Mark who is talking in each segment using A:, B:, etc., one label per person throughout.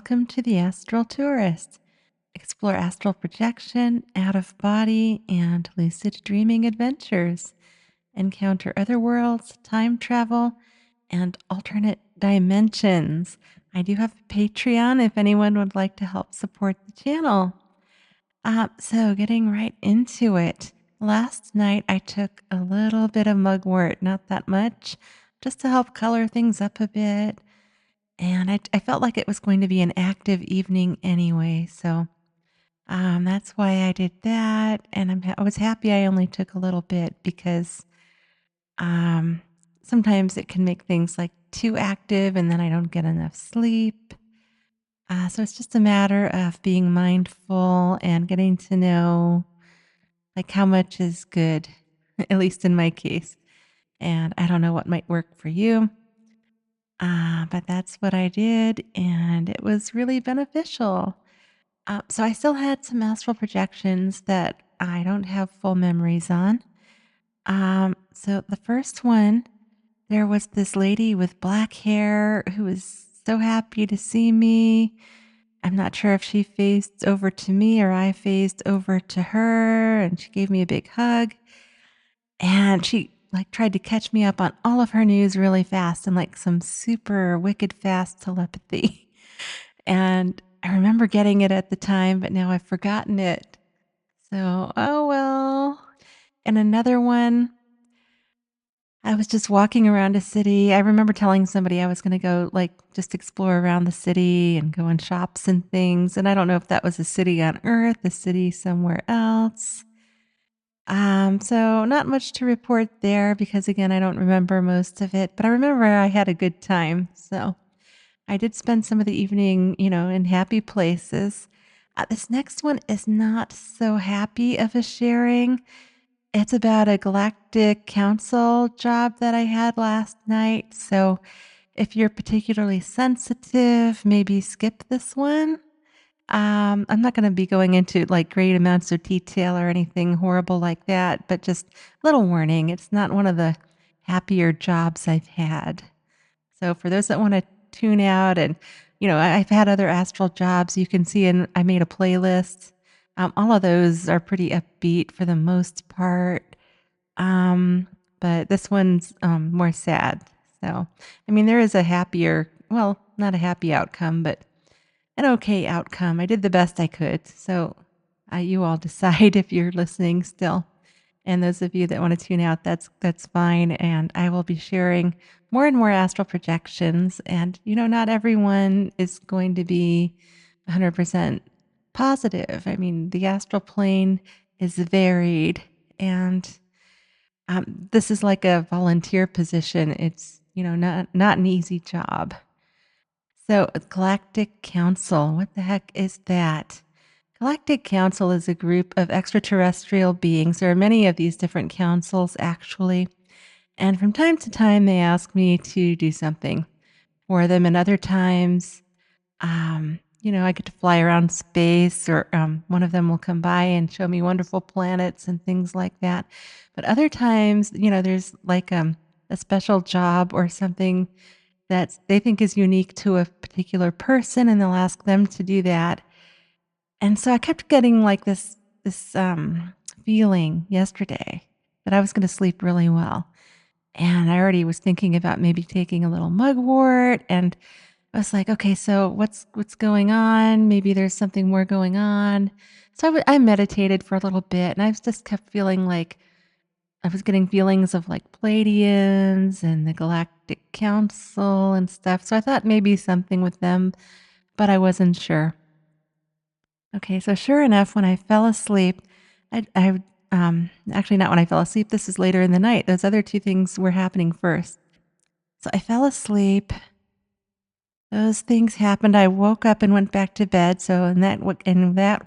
A: welcome to the Astral Tourist. Explore astral projection, out of body, and lucid dreaming adventures. Encounter other worlds, time travel, and alternate dimensions. I do have a Patreon if anyone would like to help support the channel. So, getting right into it. Last night, I took a little bit of mugwort, not that much, just to help color things up a bit. And I felt like it was going to be an active evening anyway, so, that's why I did that, and I was happy I only took a little bit because, um, sometimes it can make things, like, too active, and then I don't get enough sleep. So it's just a matter of being mindful and getting to know, like, how much is good, at least in my case, and I don't know what might work for you. But that's what I did, and it was really beneficial. So I still had some astral projections that I don't have full memories on. So the first one, there was this lady with black hair who was so happy to see me. I'm not sure if she phased over to me or I phased over to her, and she gave me a big hug. And she like tried to catch me up on all of her news really fast and like some super wicked fast telepathy. And I remember getting it at the time, but now I've forgotten it. So, oh well. And another one, I was just walking around a city. I remember telling somebody I was going to go like just explore around the city and go in shops and things. And I don't know if that was a city on Earth, a city somewhere else. So not much to report there because again, I don't remember most of it, but I remember I had a good time. So I did spend some of the evening, in happy places. This next one is not so happy of a sharing. It's about a galactic council job that I had last night. So if you're particularly sensitive, maybe skip this one. I'm not gonna be going into, like, great amounts of detail or anything horrible like that, but just little warning, it's not one of the happier jobs I've had. So for those that wanna tune out and, I've had other astral jobs you can see and I made a playlist. All of those are pretty upbeat for the most part, um, but this one's, more sad. So, I mean, there is a happier well, not a happy outcome, but an okay outcome. I did the best I could. So, you all decide if you're listening still. And those of you that want to tune out, that's fine. And I will be sharing more and more astral projections. And not everyone is going to be 100% positive. I mean, the astral plane is varied, and this is like a volunteer position. It's not an easy job. So, a Galactic Council, what the heck is that? Galactic Council is a group of extraterrestrial beings. There are many of these different councils, actually. And from time to time, they ask me to do something for them. And other times, I get to fly around space, or one of them will come by and show me wonderful planets and things like that. But other times, there's like a special job or something that they think is unique to a particular person, and they'll ask them to do that. And so I kept getting like this feeling yesterday that I was gonna sleep really well. And I already was thinking about maybe taking a little mugwort, and I was like, "Okay, so what's going on? Maybe there's something more going on." So I meditated for a little bit, and I just kept feeling like I was getting feelings of, like, Pleiadians and the Galactic Council and stuff, so I thought maybe something with them, but I wasn't sure. Okay, so sure enough, when I fell asleep, actually not when I fell asleep, this is later in the night, those other 2 things were happening first. So I fell asleep, those things happened, I woke up and went back to bed, so in that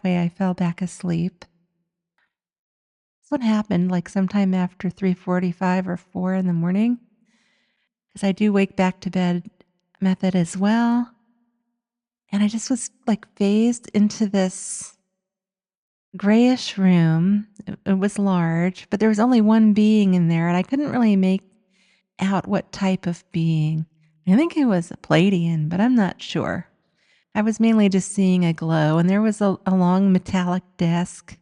A: way, I fell back asleep. This one happened, like, sometime after 3:45 or 4 in the morning, because I do wake back to bed method as well, and I just was, like, phased into this grayish room. It was large, but there was only one being in there, and I couldn't really make out what type of being. I think it was a Palladian, but I'm not sure. I was mainly just seeing a glow, and there was a long metallic desk,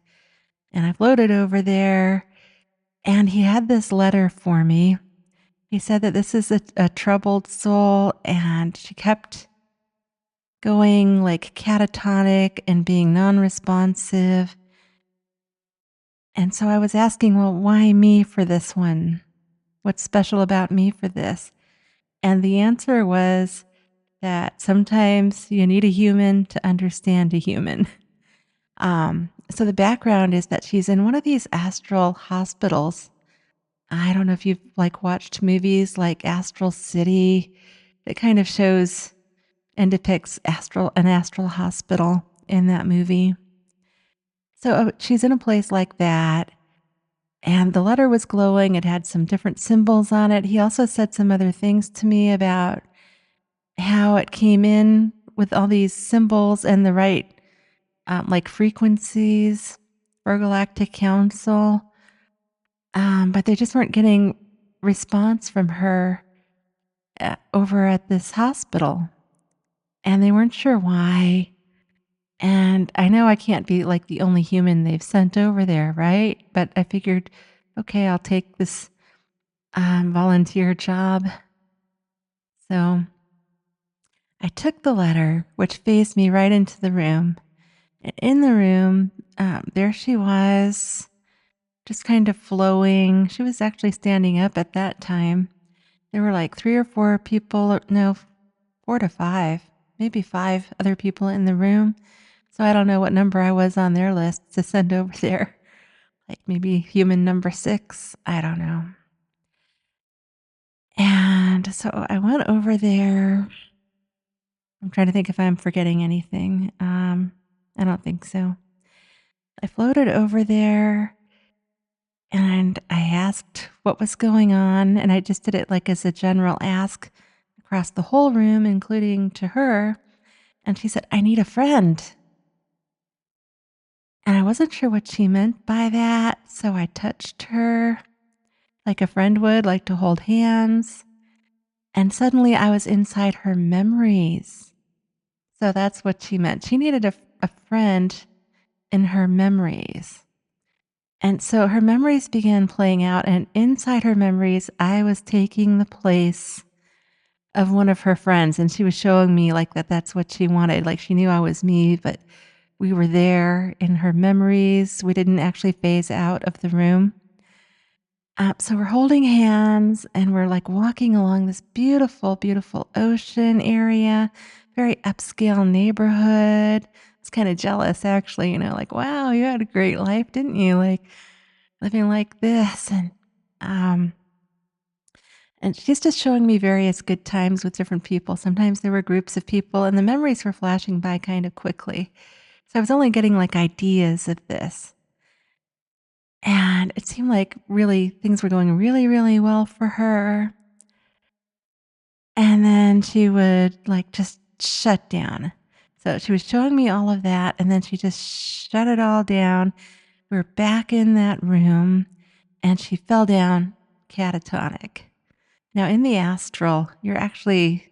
A: and I floated over there, and he had this letter for me. He said that this is a troubled soul, and she kept going like catatonic and being non-responsive. And so I was asking, well, why me for this one? What's special about me for this? And the answer was that sometimes you need a human to understand a human. So the background is that she's in one of these astral hospitals. I don't know if you've like watched movies like Astral City. It kind of shows and depicts an astral hospital in that movie. So she's in a place like that. And the letter was glowing. It had some different symbols on it. He also said some other things to me about how it came in with all these symbols and the right like frequencies for Galactic Council. But they just weren't getting response from her over at this hospital. And they weren't sure why. And I know I can't be like the only human they've sent over there, right? But I figured, okay, I'll take this volunteer job. So I took the letter, which faced me right into the room. And in the room, there she was, just kind of flowing. She was actually standing up at that time. There were like 3 or 4 people, no, 4 to 5, maybe 5 other people in the room. So I don't know what number I was on their list to send over there. Like maybe human number 6. I don't know. And so I went over there. I'm trying to think if I'm forgetting anything. I don't think so. I floated over there and I asked what was going on. And I just did it like as a general ask across the whole room, including to her. And she said, I need a friend. And I wasn't sure what she meant by that. So I touched her like a friend would, like to hold hands. And suddenly I was inside her memories. So that's what she meant. She needed a friend in her memories. And so her memories began playing out. And inside her memories, I was taking the place of one of her friends. And she was showing me like that's what she wanted. Like she knew I was me, but we were there in her memories. We didn't actually phase out of the room. So we're holding hands and we're like walking along this beautiful, beautiful ocean area, very upscale neighborhood. I was kind of jealous actually, like, wow, you had a great life, didn't you? Like living like this. Um, and she's just showing me various good times with different people. Sometimes there were groups of people and the memories were flashing by kind of quickly. So I was only getting like ideas of this. And it seemed like really things were going really, really well for her. And then she would like just shut down. So she was showing me all of that. And then she just shut it all down. We were back in that room and she fell down catatonic. Now, in the astral, you're actually,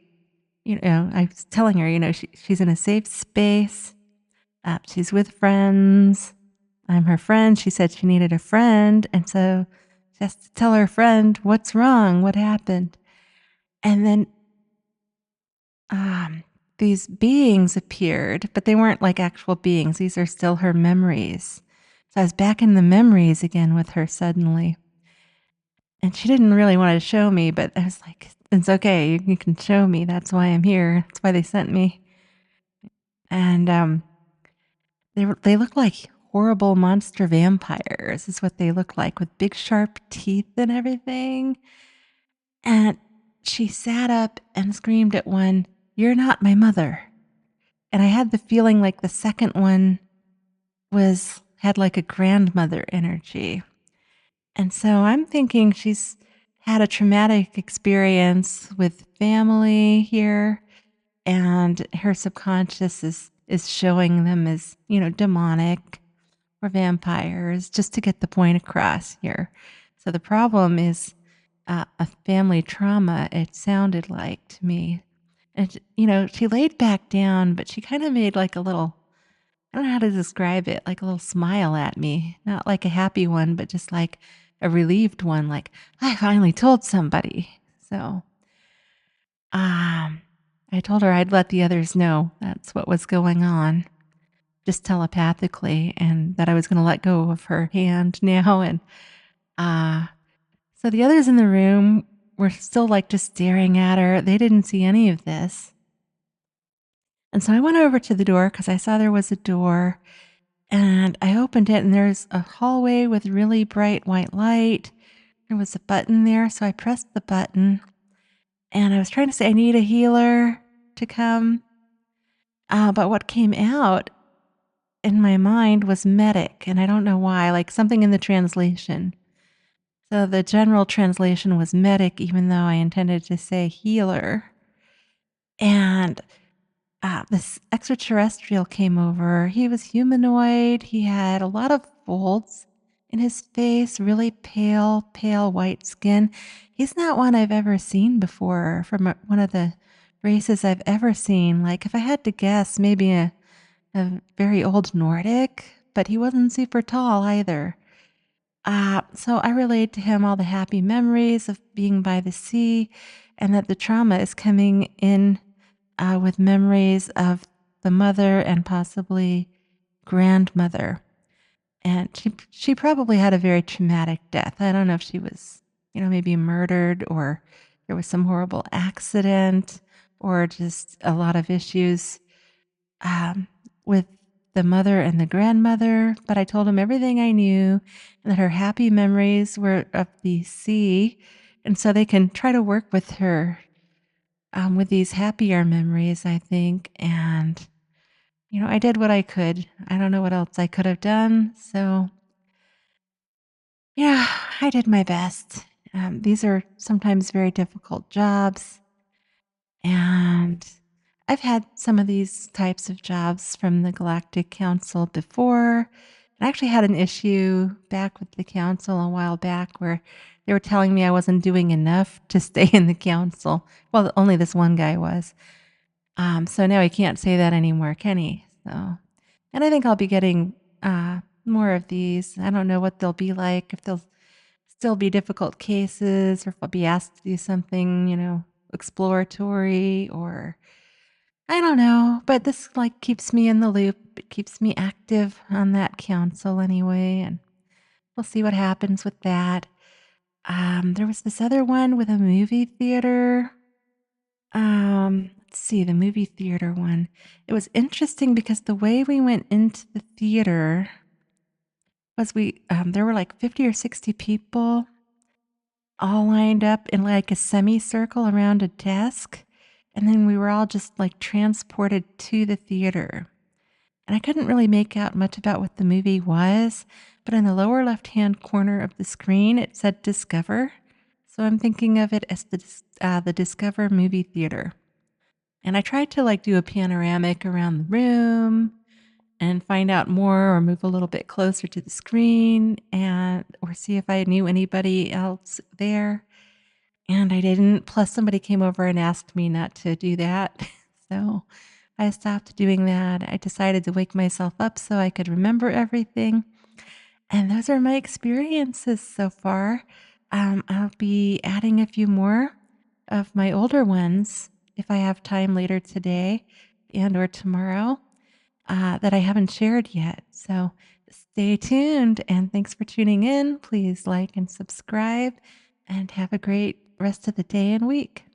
A: I was telling her, she's in a safe space. She's with friends. I'm her friend. She said she needed a friend. And so she has to tell her friend what's wrong, what happened. And then these beings appeared, but they weren't like actual beings. These are still her memories. So I was back in the memories again with her suddenly. And she didn't really want to show me, but I was like, it's okay. You can show me. That's why I'm here. That's why they sent me. And they look like horrible monster vampires is what they look like with big sharp teeth and everything. And she sat up and screamed at one, "You're not my mother." And I had the feeling like the second one had like a grandmother energy. And so I'm thinking she's had a traumatic experience with family here and her subconscious is showing them as, demonic or vampires just to get the point across here. So the problem is a family trauma, it sounded like to me. And, she laid back down, but she kinda made like a little I don't know how to describe it, like a little smile at me, not like a happy one, but just like a relieved one, like, "I finally told somebody." So, um, I told her I'd let the others know that's what was going on, just telepathically, and that I was gonna let go of her hand now, and, uh, so the others in the room were still, like, just staring at her. They didn't see any of this, and so I went over to the door because I saw there was a door. And I opened it, and there's a hallway with really bright white light. There was a button there, so I pressed the button, and I was trying to say, "I need a healer to come." But what came out in my mind was medic, and I don't know why, like something in the translation. So the general translation was medic, even though I intended to say healer. And this extraterrestrial came over. He was humanoid. He had a lot of folds in his face, really pale, pale white skin. He's not one I've ever seen before from one of the races I've ever seen. Like, if I had to guess, maybe a very old Nordic, but he wasn't super tall either. So I relayed to him all the happy memories of being by the sea and that the trauma is coming in with memories of the mother and possibly grandmother. And she probably had a very traumatic death. I don't know if she was, maybe murdered or there was some horrible accident or just a lot of issues um, with the mother and the grandmother. But I told him everything I knew and that her happy memories were of the sea. And so they can try to work with her with these happier memories, I think. And, I did what I could. I don't know what else I could have done. So, yeah, I did my best. These are sometimes very difficult jobs. And I've had some of these types of jobs from the Galactic Council before. I actually had an issue back with the council a while back where they were telling me I wasn't doing enough to stay in the council. Well, only this one guy was. So now he can't say that anymore, can he? So, and I think I'll be getting more of these. I don't know what they'll be like, if they'll still be difficult cases, or if I'll be asked to do something, exploratory, or I don't know. But this like keeps me in the loop. It keeps me active on that council anyway, and we'll see what happens with that. There was this other one with a movie theater. Let's see, the movie theater one. It was interesting because the way we went into the theater was there were like 50 or 60 people all lined up in like a semicircle around a desk. And then we were all just like transported to the theater. And I couldn't really make out much about what the movie was, but in the lower left-hand corner of the screen, it said Discover. So I'm thinking of it as the Discover movie theater. And I tried to like do a panoramic around the room and find out more or move a little bit closer to the screen and or see if I knew anybody else there. And I didn't. Plus somebody came over and asked me not to do that. So I stopped doing that. I decided to wake myself up so I could remember everything. And those are my experiences so far. I'll be adding a few more of my older ones if I have time later today and or tomorrow that I haven't shared yet. So stay tuned and thanks for tuning in. Please like and subscribe and have a great rest of the day and week.